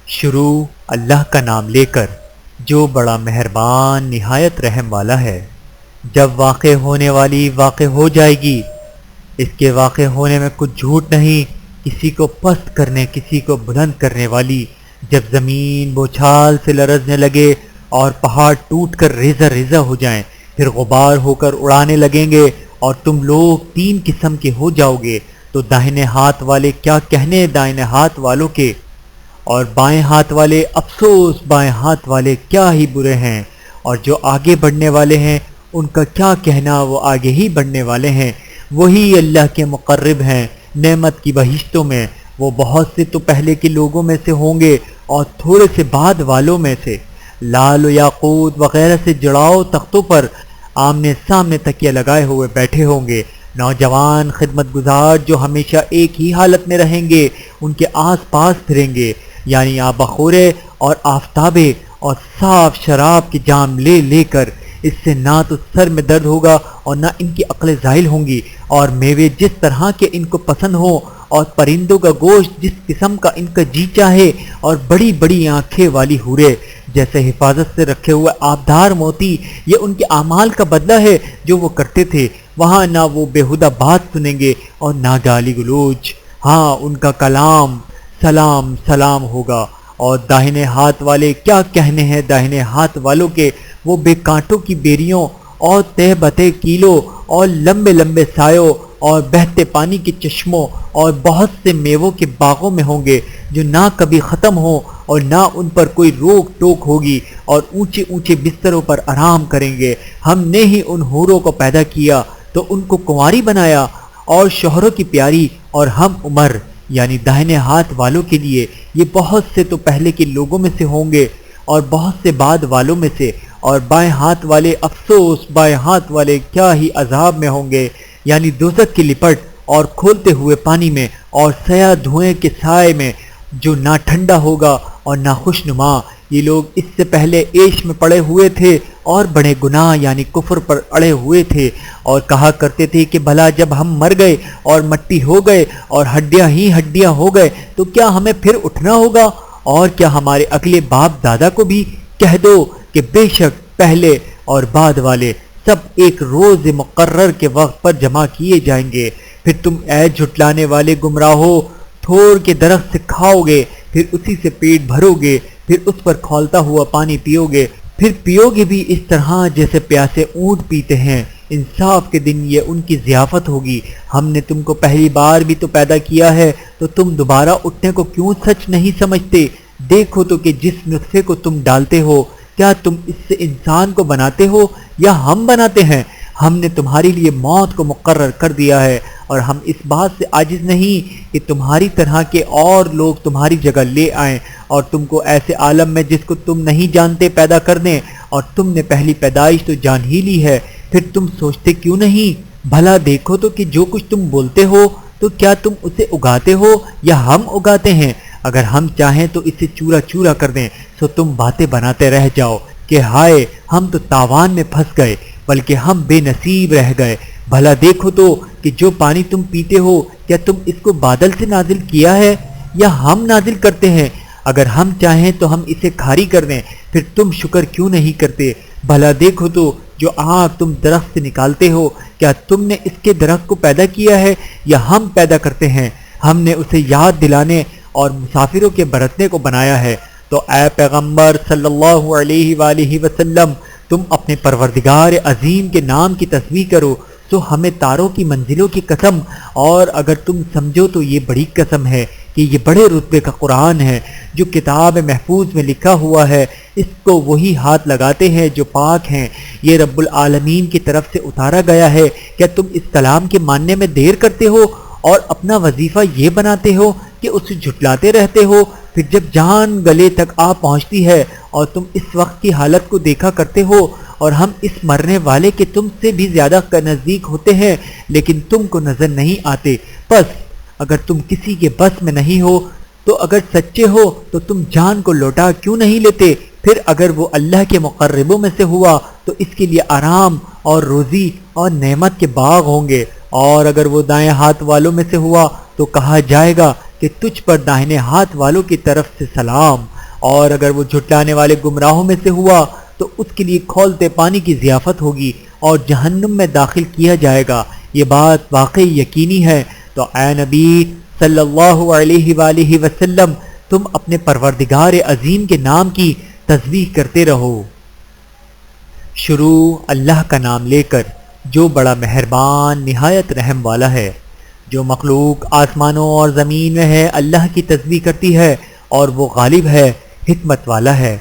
شروع اللہ کا نام لے کر جو بڑا مہربان نہایت رحم والا ہے۔ جب واقع ہونے والی واقع ہو جائے گی، اس کے واقع ہونے میں کچھ جھوٹ نہیں، کسی کو پست کرنے کسی کو بلند کرنے والی۔ جب زمین بوچھال سے لرزنے لگے اور پہاڑ ٹوٹ کر ریزہ ریزہ ہو جائیں، پھر غبار ہو کر اڑانے لگیں گے اور تم لوگ 3 قسم کے ہو جاؤ گے، تو داہنے ہاتھ والے کیا کہنے دائیں ہاتھ والوں کے، اور بائیں ہاتھ والے افسوس بائیں ہاتھ والے کیا ہی برے ہیں، اور جو آگے بڑھنے والے ہیں ان کا کیا کہنا، وہ آگے ہی بڑھنے والے ہیں، وہی اللہ کے مقرب ہیں نعمت کی بہشتوں میں، وہ بہت سے تو پہلے کے لوگوں میں سے ہوں گے اور تھوڑے سے بعد والوں میں سے، لال و یاقوت وغیرہ سے جڑاؤ تختوں پر آمنے سامنے تکیہ لگائے ہوئے بیٹھے ہوں گے، نوجوان خدمت گزار جو ہمیشہ ایک ہی حالت میں رہیں گے ان کے آس پاس پھریں گے، یعنی آب خورے اور آفتابے اور صاف شراب کے جام لے لے کر، اس سے نہ تو سر میں درد ہوگا اور نہ ان کی عقلیں زائل ہوں گی، اور میوے جس طرح کے ان کو پسند ہوں اور پرندوں کا گوشت جس قسم کا ان کا جی چاہے، اور بڑی بڑی آنکھیں والی حوریں جیسے حفاظت سے رکھے ہوئے آبدار موتی، یہ ان کے اعمال کا بدلہ ہے جو وہ کرتے تھے، وہاں نہ وہ بیہودہ بات سنیں گے اور نہ گالی گلوچ، ہاں ان کا کلام سلام سلام ہوگا۔ اور داہنے ہاتھ والے کیا کہنے ہیں داہنے ہاتھ والوں کے، وہ بے کانٹوں کی بیریوں اور تہ بتہ کیلوں اور لمبے لمبے سایوں اور بہتے پانی کے چشموں اور بہت سے میووں کے باغوں میں ہوں گے جو نہ کبھی ختم ہوں اور نہ ان پر کوئی روک ٹوک ہوگی، اور اونچے اونچے بستروں پر آرام کریں گے۔ ہم نے ہی ان حوروں کو پیدا کیا تو ان کو کنواری بنایا اور شوہروں کی پیاری، اور ہم عمر یعنی داہنے ہاتھ والوں کے لیے یہ بہت سے تو پہلے کے لوگوں میں سے ہوں گے اور بہت سے بعد والوں میں سے، اور بائیں ہاتھ والے افسوس، بائیں ہاتھ والے کیا ہی عذاب میں ہوں گے، یعنی دوزخ کی لپٹ اور کھولتے ہوئے پانی میں اور سیاہ دھوئیں کے سائے میں جو نہ ٹھنڈا ہوگا اور نہ خوشنما۔ یہ لوگ اس سے پہلے عیش میں پڑے ہوئے تھے اور بڑے گناہ یعنی کفر پر اڑے ہوئے تھے، اور کہا کرتے تھے کہ بھلا جب ہم مر گئے اور مٹی ہو گئے اور ہڈیاں ہی ہڈیاں ہو گئے تو کیا ہمیں پھر اٹھنا ہوگا؟ اور کیا ہمارے اگلے باپ دادا کو بھی کہہ دو کہ بے شک پہلے اور بعد والے سب ایک روز مقرر کے وقت پر جمع کیے جائیں گے، پھر تم اے جھٹلانے والے گمراہو تھوڑ کے درخت سے کھاؤ گے، پھر اسی سے پیٹ بھرو گے، پھر اس پر کھولتا ہوا پانی پیو گے، پھر پیو گے بھی اس طرح جیسے پیاسے اونٹ پیتے ہیں۔ انصاف کے دن یہ ان کی ضیافت ہوگی۔ ہم نے تم کو پہلی بار بھی تو پیدا کیا ہے، تو تم دوبارہ اٹھنے کو کیوں سچ نہیں سمجھتے؟ دیکھو تو کہ جس نطفے کو تم ڈالتے ہو کیا تم اس سے انسان کو بناتے ہو یا ہم بناتے ہیں؟ ہم نے تمہارے لیے موت کو مقرر کر دیا ہے، اور ہم اس بات سے عاجز نہیں کہ تمہاری طرح کے اور لوگ تمہاری جگہ لے آئیں اور تم کو ایسے عالم میں جس کو تم نہیں جانتے پیدا کر دیں، اور تم نے پہلی پیدائش تو جان ہی لی ہے، پھر تم سوچتے کیوں نہیں؟ بھلا دیکھو تو کہ جو کچھ تم بولتے ہو تو کیا تم اسے اگاتے ہو یا ہم اگاتے ہیں؟ اگر ہم چاہیں تو اسے چورا چورا کر دیں، سو تم باتیں بناتے رہ جاؤ کہ ہائے ہم تو تاوان میں پھنس گئے، بلکہ ہم بے نصیب رہ گئے۔ بھلا دیکھو تو کہ جو پانی تم پیتے ہو کیا تم اس کو بادل سے نازل کیا ہے یا ہم نازل کرتے ہیں؟ اگر ہم چاہیں تو ہم اسے کھاری کر دیں، پھر تم شکر کیوں نہیں کرتے؟ بھلا دیکھو تو جو آگ تم درخت سے نکالتے ہو کیا تم نے اس کے درخت کو پیدا کیا ہے یا ہم پیدا کرتے ہیں؟ ہم نے اسے یاد دلانے اور مسافروں کے برتنے کو بنایا ہے۔ تو اے پیغمبر صلی اللہ علیہ وآلہ وسلم تم اپنے پروردگار عظیم کے نام کی تسبیح کرو، سو ہمیں تاروں کی منزلوں کی قسم، اور اگر تم سمجھو تو یہ بڑی قسم ہے کہ یہ بڑے رتبے کا قرآن ہے جو کتاب محفوظ میں لکھا ہوا ہے، اس کو وہی ہاتھ لگاتے ہیں جو پاک ہیں، یہ رب العالمین کی طرف سے اتارا گیا ہے۔ کیا تم اس کلام کے ماننے میں دیر کرتے ہو اور اپنا وظیفہ یہ بناتے ہو کہ اسے جھٹلاتے رہتے ہو؟ پھر جب جان گلے تک آ پہنچتی ہے اور تم اس وقت کی حالت کو دیکھا کرتے ہو، اور ہم اس مرنے والے کے تم سے بھی زیادہ نزدیک ہوتے ہیں لیکن تم کو نظر نہیں آتے، پس اگر تم کسی کے بس میں نہیں ہو تو اگر سچے ہو تو تم جان کو لوٹا کیوں نہیں لیتے؟ پھر اگر وہ اللہ کے مقربوں میں سے ہوا تو اس کے لیے آرام اور روزی اور نعمت کے باغ ہوں گے، اور اگر وہ دائیں ہاتھ والوں میں سے ہوا تو کہا جائے گا کہ تجھ پر داہنے ہاتھ والوں کی طرف سے سلام، اور اگر وہ جھٹلانے والے گمراہوں میں سے ہوا تو اس کے لیے کھولتے پانی کی ضیافت ہوگی اور جہنم میں داخل کیا جائے گا۔ یہ بات واقعی یقینی ہے۔ تو اے نبی صلی اللہ علیہ وآلہ وسلم تم اپنے پروردگار عظیم کے نام کی تسبیح کرتے رہو۔ شروع اللہ کا نام لے کر جو بڑا مہربان نہایت رحم والا ہے۔ جو مخلوق آسمانوں اور زمین میں ہے اللہ کی تسبیح کرتی ہے، اور وہ غالب ہے، حکمت والا ہے۔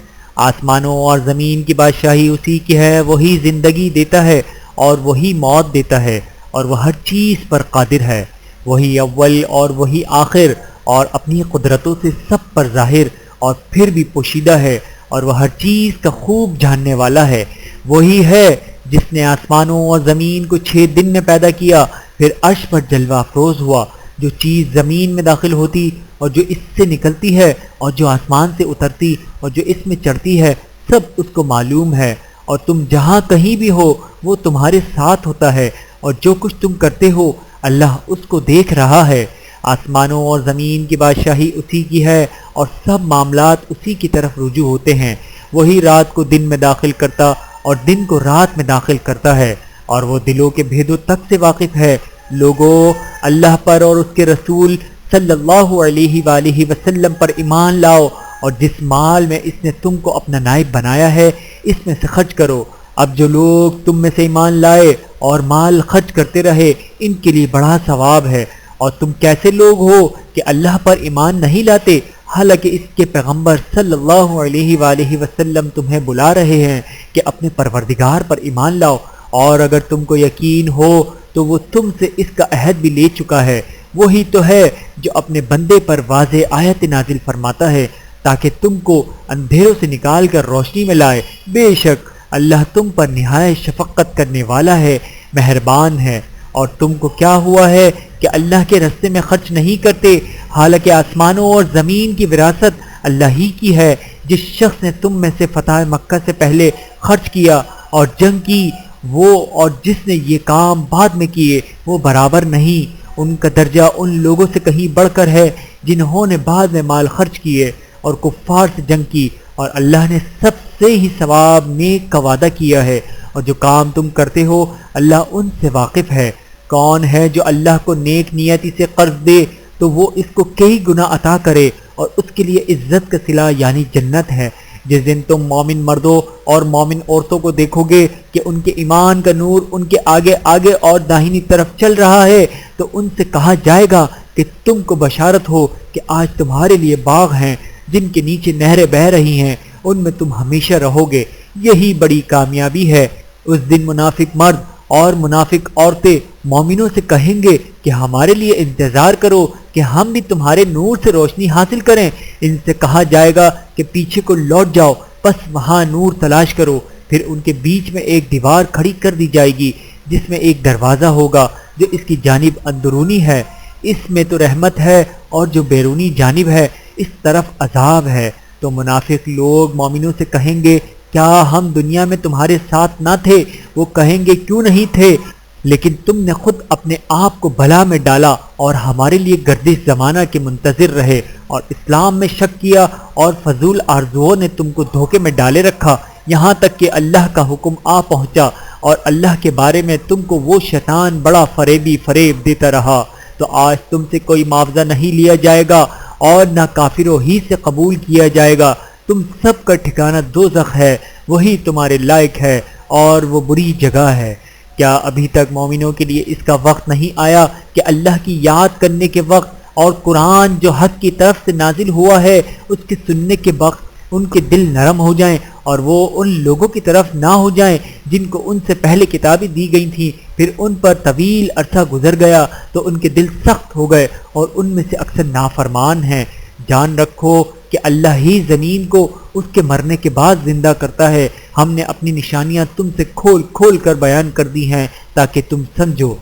آسمانوں اور زمین کی بادشاہی اسی کی ہے، وہی زندگی دیتا ہے اور وہی موت دیتا ہے، اور وہ ہر چیز پر قادر ہے۔ وہی اول اور وہی آخر، اور اپنی قدرتوں سے سب پر ظاہر اور پھر بھی پوشیدہ ہے، اور وہ ہر چیز کا خوب جاننے والا ہے۔ وہی ہے جس نے آسمانوں اور زمین کو 6 دن میں پیدا کیا، پھر عرش پر جلوہ افروز ہوا۔ جو چیز زمین میں داخل ہوتی اور جو اس سے نکلتی ہے اور جو آسمان سے اترتی اور جو اس میں چڑھتی ہے، سب اس کو معلوم ہے، اور تم جہاں کہیں بھی ہو وہ تمہارے ساتھ ہوتا ہے، اور جو کچھ تم کرتے ہو اللہ اس کو دیکھ رہا ہے۔ آسمانوں اور زمین کی بادشاہی اسی کی ہے، اور سب معاملات اسی کی طرف رجوع ہوتے ہیں۔ وہی رات کو دن میں داخل کرتا اور دن کو رات میں داخل کرتا ہے، اور وہ دلوں کے بھیدوں تک سے واقف ہے۔ لوگوں اللہ پر اور اس کے رسول صلی اللہ علیہ وآلہ وسلم پر ایمان لاؤ، اور جس مال میں اس نے تم کو اپنا نائب بنایا ہے اس میں سے خرچ کرو، اب جو لوگ تم میں سے ایمان لائے اور مال خرچ کرتے رہے ان کے لیے بڑا ثواب ہے، اور تم کیسے لوگ ہو کہ اللہ پر ایمان نہیں لاتے حالانکہ اس کے پیغمبر صلی اللہ علیہ وآلہ وسلم تمہیں بلا رہے ہیں کہ اپنے پروردگار پر ایمان لاؤ، اور اگر تم کو یقین ہو تو وہ تم سے اس کا عہد بھی لے چکا ہے، وہی تو ہے جو اپنے بندے پر واضح آیت نازل فرماتا ہے تاکہ تم کو اندھیروں سے نکال کر روشنی میں لائے، بے شک اللہ تم پر نہایت شفقت کرنے والا ہے، مہربان ہے۔ اور تم کو کیا ہوا ہے کہ اللہ کے راستے میں خرچ نہیں کرتے حالانکہ آسمانوں اور زمین کی وراثت اللہ ہی کی ہے؟ جس شخص نے تم میں سے فتح مکہ سے پہلے خرچ کیا اور جنگ کی، وہ اور جس نے یہ کام بعد میں کیے وہ برابر نہیں، ان کا درجہ ان لوگوں سے کہیں بڑھ کر ہے جنہوں نے بعد میں مال خرچ کیے اور کفار سے جنگ کی، اور اللہ نے سب سے ہی ثواب نیک کا وعدہ کیا ہے، اور جو کام تم کرتے ہو اللہ ان سے واقف ہے۔ کون ہے جو اللہ کو نیک نیتی سے قرض دے تو وہ اس کو کئی گنا عطا کرے اور اس کے لیے عزت کا صلہ یعنی جنت ہے۔ جس دن تم مومن مردوں اور مومن عورتوں کو دیکھو گے کہ ان کے ایمان کا نور ان کے آگے آگے اور داہنی طرف چل رہا ہے تو ان سے کہا جائے گا کہ تم کو بشارت ہو کہ آج تمہارے لیے باغ ہیں جن کے نیچے نہریں بہہ رہی ہیں، ان میں تم ہمیشہ رہو گے، یہی بڑی کامیابی ہے۔ اس دن منافق مرد اور منافق عورتیں مومنوں سے کہیں گے کہ ہمارے لیے انتظار کرو کہ ہم بھی تمہارے نور سے روشنی حاصل کریں، ان سے کہا جائے گا کہ پیچھے کو لوٹ جاؤ، بس وہاں نور تلاش کرو، پھر ان کے بیچ میں ایک دیوار کھڑی کر دی جائے گی جس میں ایک دروازہ ہوگا جو اس کی جانب اندرونی ہے، اس میں تو رحمت ہے، اور جو بیرونی جانب ہے اس طرف عذاب ہے۔ تو منافق لوگ مومنوں سے کہیں گے کیا ہم دنیا میں تمہارے ساتھ نہ تھے؟ وہ کہیں گے کیوں نہیں تھے، لیکن تم نے خود اپنے آپ کو بلا میں ڈالا اور ہمارے لیے گردش زمانہ کے منتظر رہے اور اسلام میں شک کیا، اور فضول آرزوؤں نے تم کو دھوکے میں ڈالے رکھا یہاں تک کہ اللہ کا حکم آ پہنچا، اور اللہ کے بارے میں تم کو وہ شیطان بڑا فریب دیتا رہا۔ تو آج تم سے کوئی معاوضہ نہیں لیا جائے گا اور نہ کافروں ہی سے قبول کیا جائے گا، تم سب کا ٹھکانہ دوزخ ہے، وہی تمہارے لائق ہے اور وہ بری جگہ ہے۔ کیا ابھی تک مومنوں کے لیے اس کا وقت نہیں آیا کہ اللہ کی یاد کرنے کے وقت اور قرآن جو حق کی طرف سے نازل ہوا ہے اس کے سننے کے وقت ان کے دل نرم ہو جائیں اور وہ ان لوگوں کی طرف نہ ہو جائیں جن کو ان سے پہلے کتابیں دی گئی تھیں، پھر ان پر طویل عرصہ گزر گیا تو ان کے دل سخت ہو گئے اور ان میں سے اکثر نافرمان ہیں۔ جان رکھو کہ اللہ ہی زمین کو اس کے مرنے کے بعد زندہ کرتا ہے، ہم نے اپنی نشانیاں تم سے کھول کھول کر بیان کر دی ہیں تاکہ تم سمجھو۔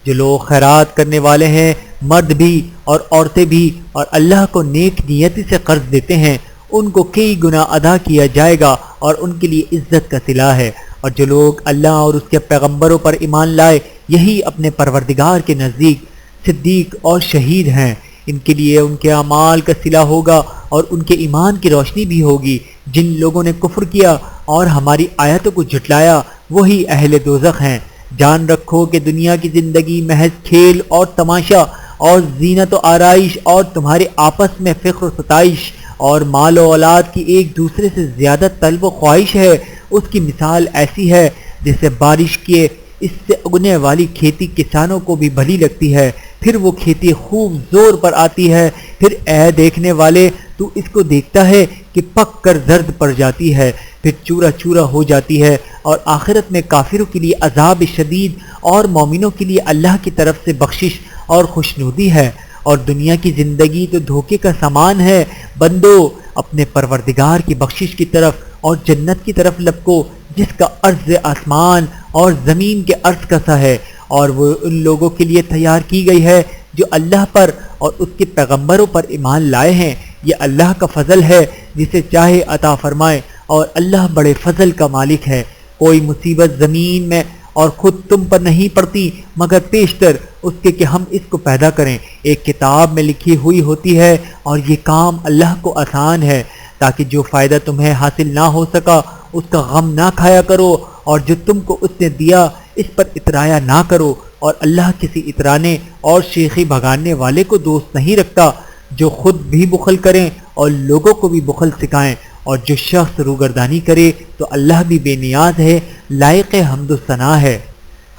جو لوگ خیرات کرنے والے ہیں، مرد بھی اور عورتیں بھی، اور اللہ کو نیک نیتی سے قرض دیتے ہیں، ان کو کئی گنا ادا کیا جائے گا اور ان کے لیے عزت کا صلہ ہے۔ اور جو لوگ اللہ اور اس کے پیغمبروں پر ایمان لائے یہی اپنے پروردگار کے نزدیک صدیق اور شہید ہیں، ان کے لیے ان کے اعمال کا صلہ ہوگا اور ان کے ایمان کی روشنی بھی ہوگی۔ جن لوگوں نے کفر کیا اور ہماری آیتوں کو جھٹلایا وہی اہل دوزخ ہیں۔ جان رکھو کہ دنیا کی زندگی محض کھیل اور تماشا اور زینت و آرائش اور تمہارے آپس میں فخر و ستائش اور مال و اولاد کی ایک دوسرے سے زیادہ طلب و خواہش ہے۔ اس کی مثال ایسی ہے جیسے بارش کے اس سے اگنے والی کھیتی کسانوں کو بھی بھلی لگتی ہے، پھر وہ کھیتی خوب زور پر آتی ہے، پھر اے دیکھنے والے تو اس کو دیکھتا ہے کہ پک کر زرد پڑ جاتی ہے، پھر چورا چورا ہو جاتی ہے، اور آخرت میں کافروں کے لیے عذاب شدید اور مومنوں کے لیے اللہ کی طرف سے بخشش اور خوشنودی ہے۔ اور دنیا کی زندگی تو دھوکے کا سامان ہے، بندو اپنے پروردگار کی بخشش کی طرف اور جنت کی طرف لپکو جس کا عرض آسمان اور زمین کے عرض کا سا ہے، اور وہ ان لوگوں کے لیے تیار کی گئی ہے جو اللہ پر اور اس کے پیغمبروں پر ایمان لائے ہیں۔ یہ اللہ کا فضل ہے جسے چاہے عطا فرمائے، اور اللہ بڑے فضل کا مالک ہے۔ کوئی مصیبت زمین میں اور خود تم پر نہیں پڑتی مگر پیشتر اس کے کہ ہم اس کو پیدا کریں، ایک کتاب میں لکھی ہوئی ہوتی ہے، اور یہ کام اللہ کو آسان ہے، تاکہ جو فائدہ تمہیں حاصل نہ ہو سکا اس کا غم نہ کھایا کرو، اور جو تم کو اس نے دیا اس پر اترایا نہ کرو، اور اللہ کسی اترانے اور شیخی بھگانے والے کو دوست نہیں رکھتا۔ جو خود بھی بخل کریں اور لوگوں کو بھی بخل سکھائیں اور جو شخص روگردانی کرے تو اللہ بھی بے نیاز ہے، لائق حمد و ثنا ہے۔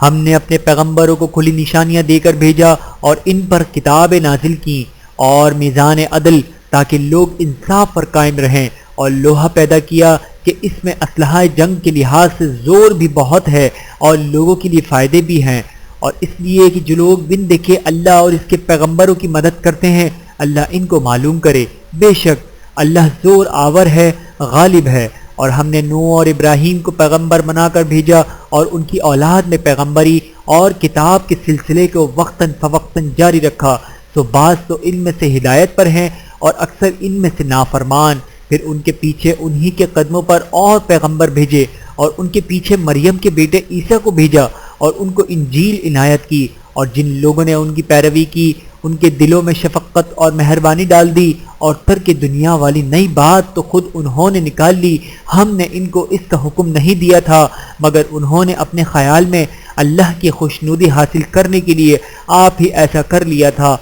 ہم نے اپنے پیغمبروں کو کھلی نشانیاں دے کر بھیجا اور ان پر کتابیں نازل کی اور میزان عدل، تاکہ لوگ انصاف پر قائم رہیں، اور لوہا پیدا کیا کہ اس میں اسلحہ جنگ کے لحاظ سے زور بھی بہت ہے اور لوگوں کے لیے فائدے بھی ہیں، اور اس لیے کہ جو لوگ بن دیکھے اللہ اور اس کے پیغمبروں کی مدد کرتے ہیں، اللہ ان کو معلوم کرے۔ بے شک اللہ زور آور ہے، غالب ہے۔ اور ہم نے نوح اور ابراہیم کو پیغمبر بنا کر بھیجا اور ان کی اولاد میں پیغمبری اور کتاب کے سلسلے کو وقتاً فوقتاً جاری رکھا، تو بعض تو ان میں سے ہدایت پر ہیں اور اکثر ان میں سے نافرمان۔ پھر ان کے پیچھے انہی کے قدموں پر اور پیغمبر بھیجے، اور ان کے پیچھے مریم کے بیٹے عیسیٰ کو بھیجا اور ان کو انجیل عنایت کی، اور جن لوگوں نے ان کی پیروی کی ان کے دلوں میں شفقت اور مہربانی ڈال دی، اور ترک دنیا والی نئی بات تو خود انہوں نے نکال لی۔ ہم نے ان کو اس کا حکم نہیں دیا تھا، مگر انہوں نے اپنے خیال میں اللہ کی خوشنودی حاصل کرنے کے لیے آپ ہی ایسا کر لیا تھا،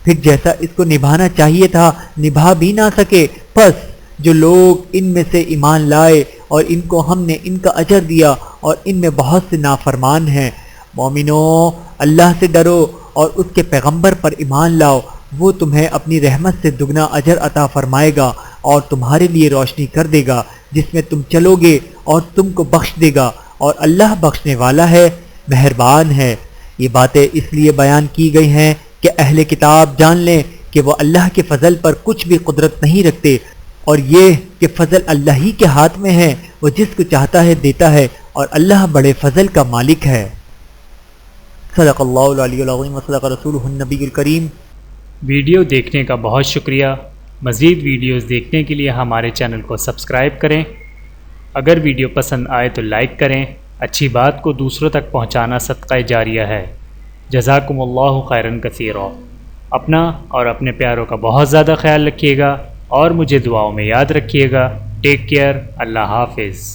پھر جیسا اس کو نبھانا چاہیے تھا نبھا بھی نہ سکے۔ پس جو لوگ ان میں سے ایمان لائے اور ان کو ہم نے ان کا اجر دیا، اور ان میں بہت سے نافرمان ہیں۔ مومنوں، اللہ سے ڈرو اور اس کے پیغمبر پر ایمان لاؤ، وہ تمہیں اپنی رحمت سے دگنا اجر عطا فرمائے گا اور تمہارے لیے روشنی کر دے گا جس میں تم چلو گے، اور تم کو بخش دے گا، اور اللہ بخشنے والا ہے، مہربان ہے۔ یہ باتیں اس لیے بیان کی گئی ہیں کہ اہل کتاب جان لیں کہ وہ اللہ کے فضل پر کچھ بھی قدرت نہیں رکھتے، اور یہ کہ فضل اللہ ہی کے ہاتھ میں ہے، وہ جس کو چاہتا ہے دیتا ہے، اور اللہ بڑے فضل کا مالک ہے۔ صدق اللہ العلی العظیم و صدق رسولہ النبی الکریم۔ ویڈیو دیکھنے کا بہت شکریہ۔ مزید ویڈیوز دیکھنے کے لیے ہمارے چینل کو سبسکرائب کریں۔ اگر ویڈیو پسند آئے تو لائک کریں۔ اچھی بات کو دوسروں تک پہنچانا صدقہ جاریہ ہے۔ جزاکم اللہ خیرا کثیرا۔ اپنا اور اپنے پیاروں کا بہت زیادہ خیال رکھیے گا، اور مجھے دعاؤں میں یاد رکھیے گا۔ Take care. اللہ حافظ۔